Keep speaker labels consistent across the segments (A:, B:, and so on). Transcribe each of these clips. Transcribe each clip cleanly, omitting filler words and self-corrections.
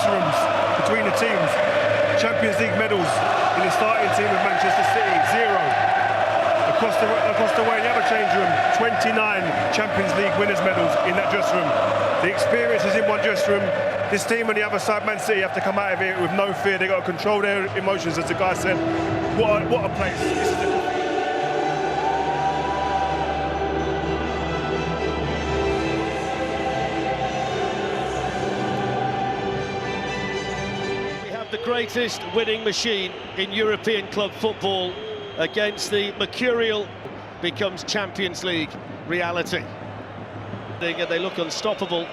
A: rooms between the teams. Champions League medals in the starting team of Manchester City, 0. Across the way in the other change room, 29 Champions League winners' medals in that dressing room. The experience is in one dressing room. This team on the other side, Man City, have to come out of here with no fear. They've got to control their emotions, as the guy said. What a place. This is
B: the greatest winning machine in European club football against the mercurial becomes Champions League reality. And they look unstoppable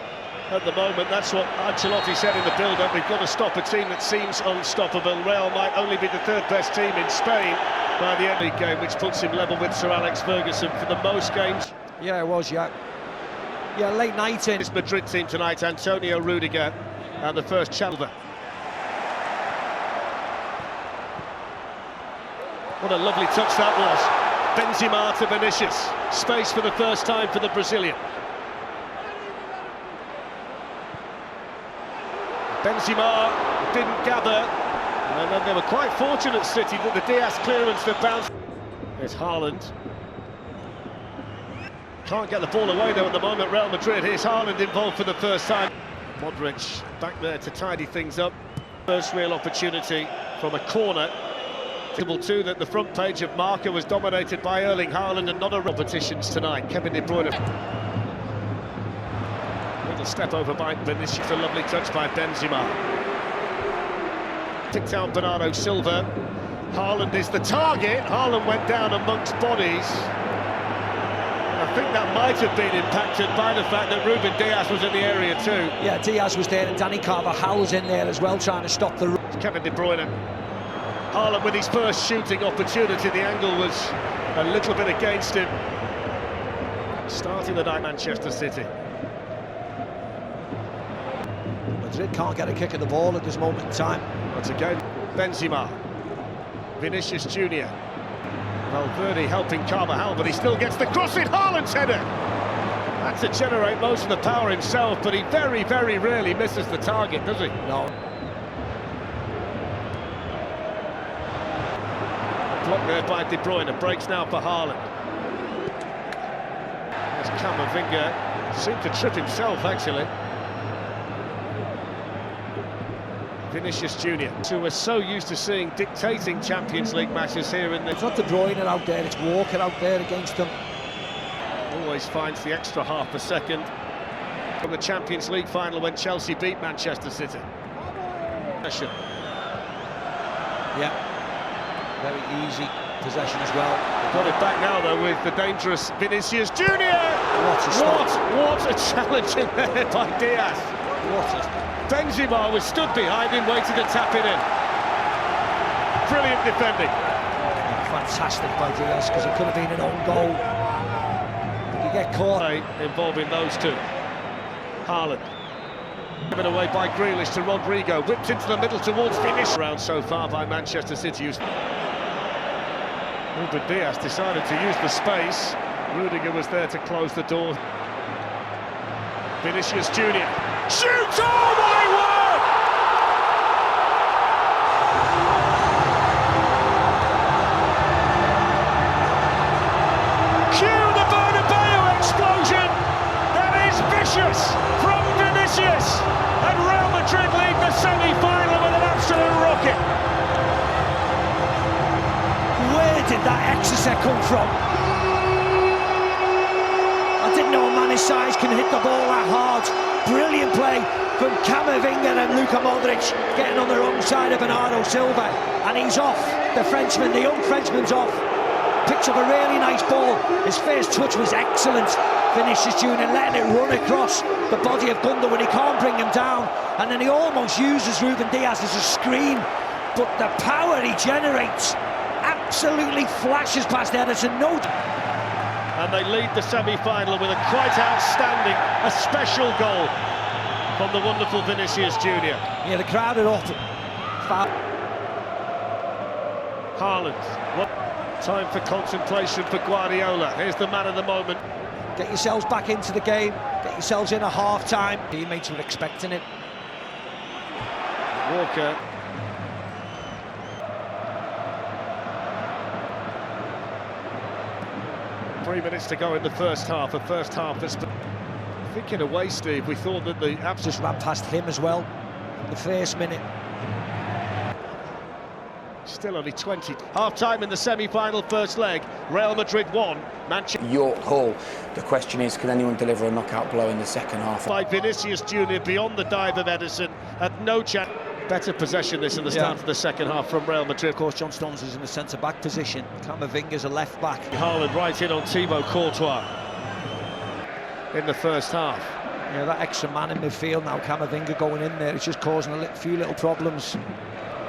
B: at the moment. That's what Ancelotti said in the build-up. We've got to stop a team that seems unstoppable. Real might only be the third best team in Spain by the end of the game, which puts him level with Sir Alex Ferguson for the most games.
C: Yeah, it was, yeah. Yeah, late night in.
B: This Madrid team tonight, Antonio Rudiger and the first challenger. What a lovely touch that was. Benzema to Vinicius. Space for the first time for the Brazilian. Benzema didn't gather, and then they were quite fortunate, City, that the Diaz clearance that bounced. There's Haaland. Can't get the ball away though at the moment, Real Madrid. Here's Haaland involved for the first time. Modric back there to tidy things up. First real opportunity from a corner. Too that the front page of Marca was dominated by Erling Haaland and not a competitions tonight. Kevin De Bruyne. Little step over by Vinicius, a lovely touch by Benzema. Ticked out Bernardo Silva. Haaland is the target. Haaland went down amongst bodies. I think that might have been impacted by the fact that Ruben Diaz was in the area too.
C: Yeah, Diaz was there and Danny Carvajal's in there as well, trying to stop the...
B: Kevin De Bruyne. Haaland with his first shooting opportunity. The angle was a little bit against him. Starting the night, Manchester City.
C: Madrid can't get a kick of the ball at this moment in time.
B: Once again, Benzema. Vinicius Jr. Valverde helping Carvajal, but he still gets the cross in. Haaland's header. Had to generate most of the power himself, but he very, very rarely misses the target, does he?
C: No.
B: Blocked there by De Bruyne, breaks now for Haaland. There's Camavinga, seemed to trip himself actually. Vinicius Jr, who we're so used to seeing dictating Champions League matches here in the...
C: It's not De Bruyne out there, it's Walker out there against them.
B: Always finds the extra half a second. From the Champions League final when Chelsea beat Manchester City.
C: Yeah. Very easy possession as well.
B: Got it back now though with the dangerous Vinicius Jr. What a challenge in there by Diaz. Benzema was stood behind him, waiting to tap it in. Brilliant defending.
C: Fantastic by Diaz, because it could have been an own goal. But you get caught.
B: Involving those two. Haaland. Given away by Grealish to Rodrigo, whipped into the middle towards Vinicius. Around so far by Manchester City. Ruben Diaz decided to use the space. Rudiger was there to close the door. Vinicius Jr. Shoots! Oh my word! Cue the Bernabeu explosion! That is vicious from Vinicius! And Real Madrid lead the semi-final with an absolute rocket.
C: Where did that exocet come from? I didn't know a man his size can hit the ball that hard. Brilliant play from Camavinga and Luka Modric, getting on the wrong side of Bernardo Silva, and he's off. The Frenchman, the young Frenchman's off. Picks up a really nice ball. His first touch was excellent. Vinicius Jr letting it run across the body of Gundogan when he can't bring him down, and then he almost uses Ruben Diaz as a screen, but the power he generates absolutely flashes past Ederson.
B: And they lead the semi-final with a quite outstanding, a special goal from the wonderful Vinicius Jr.
C: Yeah, the crowd are up.
B: Haaland. What time for contemplation for Guardiola. Here's the man of the moment.
C: Get yourselves back into the game. Get yourselves in a half-time. Teammates were expecting it.
B: Walker. Three minutes to go in the first half. A first half that's... I think in a way, Steve, we thought that the Abs
C: just ran past him as well in the first minute.
B: Still only 20. Half-time in the semi-final first leg. Real Madrid 1, Manchester...
D: York Hall. The question is, can anyone deliver a knockout blow in the second half?
B: By Vinicius Jr beyond the dive of Edison, had no chance. Better possession this in the start of the second half from Real Madrid.
C: Of course, John Stones is in the centre-back position. Camavinga's a left-back.
B: Haaland right in on Thibaut Courtois in the first half.
C: Yeah, that extra man in midfield now, Camavinga going in there, it's just causing a few little problems.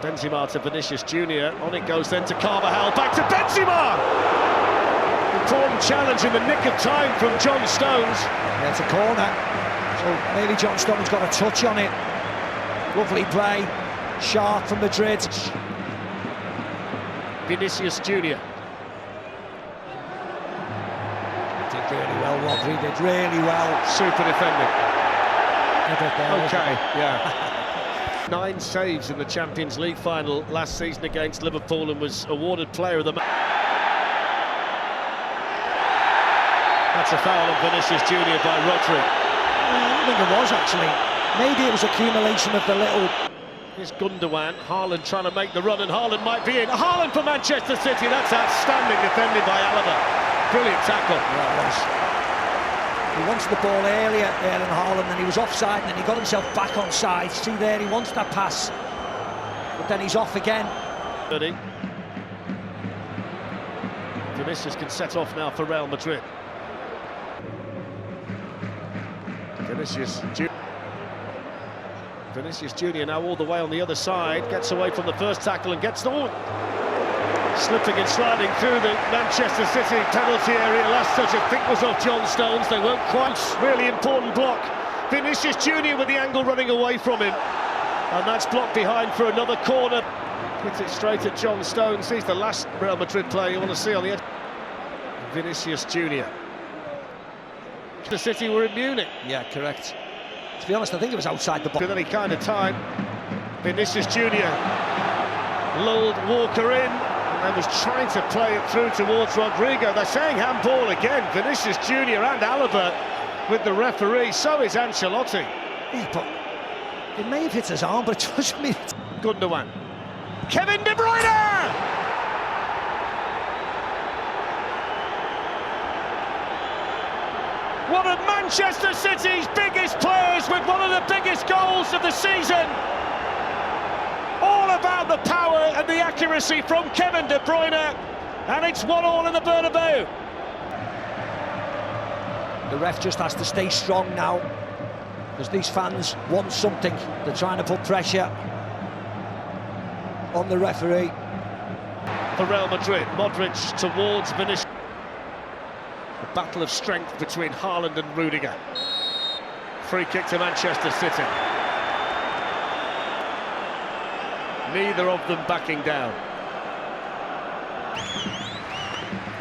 B: Benzema to Vinicius Jr. On it goes then to Carvajal, back to Benzema! Important challenge in the nick of time from John Stones.
C: Yeah, it's a corner, so maybe John Stones got a touch on it. Lovely play, sharp from Madrid.
B: Vinicius Jr.
C: Did really well, Rodri did really well.
B: Super defending.
C: Okay,
B: yeah. 9 saves in the Champions League final last season against Liverpool and was awarded player of the match. That's a foul on Vinicius Jr by Rodri.
C: I don't think it was actually. Maybe it was accumulation of the little...
B: Here's Gundogan, Haaland trying to make the run, and Haaland might be in. Haaland for Manchester City, that's outstanding defending by Alaba. Brilliant tackle.
C: Yeah, it was. He wanted the ball earlier, Erling Haaland, and he was offside, and then he got himself back on side. See there, he wants that pass, but then he's off again.
B: Vinicius can set off now for Real Madrid. Vinicius Jr now all the way on the other side, gets away from the first tackle and gets the... Slipping and sliding through the Manchester City penalty area. Last touch, I think, was off John Stones. They weren't quite. Really important block. Vinicius Jr with the angle running away from him. And that's blocked behind for another corner. Hits it straight at John Stones. He's the last Real Madrid player you want to see on the edge. Vinicius Jr. The City were in Munich.
C: Yeah, correct. To be honest, I think it was outside the box.
B: With any kind of time, Vinicius Jr lulled Walker in and was trying to play it through towards Rodrigo. They're saying handball again. Vinicius Jr and Alaba with the referee. So is Ancelotti.
C: Yeah, but it may have hit his arm, but it doesn't mean...
B: Gundogan. Kevin De Bruyne! One of Manchester City's biggest players with one of the biggest goals of the season. All about the power and the accuracy from Kevin De Bruyne. And it's 1-1 in the Bernabeu.
C: The ref just has to stay strong now, because these fans want something. They're trying to put pressure on the referee.
B: For Real Madrid, Modric towards Vinicius. A battle of strength between Haaland and Rudiger. Free kick to Manchester City. Neither of them backing down.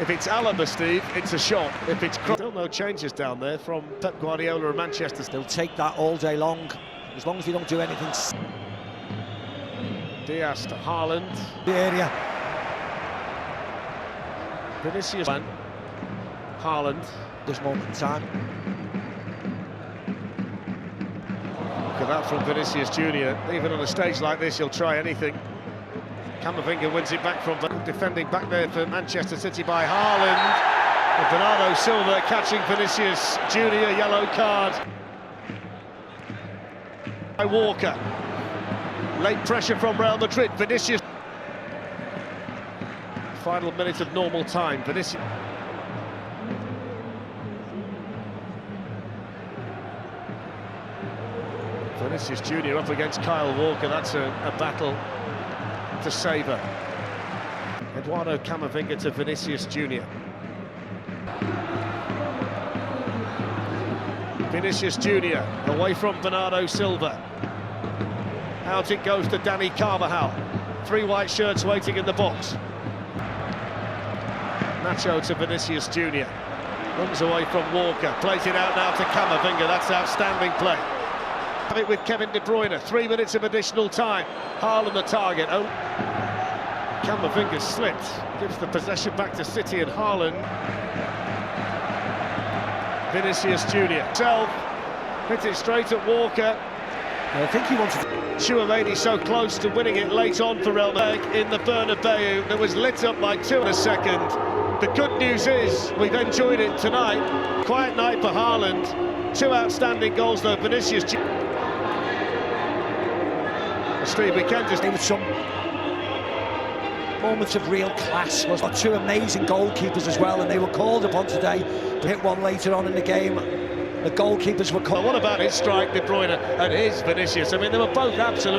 B: If it's Alaba, Steve, it's a shot. If it's still no changes down there from Pep Guardiola and Manchester.
C: They'll take that all day long, as long as they don't do anything.
B: Diaz to Haaland.
C: The area.
B: Vinicius. Haaland.
C: This moment in time.
B: Look at that from Vinicius Jr. Even on a stage like this, he'll try anything. Camavinga wins it back from defending back there for Manchester City by Haaland. And Bernardo Silva catching Vinicius Jr. Yellow card. By Walker. Late pressure from Real Madrid. Vinicius. Final minute of normal time. Vinicius. Vinicius Jr up against Kyle Walker. That's a battle to savour. Eduardo Camavinga to Vinicius Jr. Vinicius Jr away from Bernardo Silva. Out it goes to Dani Carvajal. 3 white shirts waiting in the box. Nacho to Vinicius Jr. Runs away from Walker. Plays it out now to Camavinga. That's outstanding play. Have it with Kevin De Bruyne. 3 minutes of additional time. Haaland the target. Oh, Camavinga slipped. Gives the possession back to City and Haaland. Vinicius Jr self hits it straight at Walker.
C: I think he wanted to...
B: Chouameni so close to winning it late on for Real Madrid in the Bernabeu that was lit up by 2 in a second. The good news is we've enjoyed it tonight. Quiet night for Haaland. 2 outstanding goals though. Vinicius Jr. Steve, we can just...
C: With some moments of real class. Was 2 amazing goalkeepers as well, and they were called upon today to hit one later on in the game. The goalkeepers were called.
B: What about his strike, De Bruyne, and his Vinicius? I mean, they were both absolutely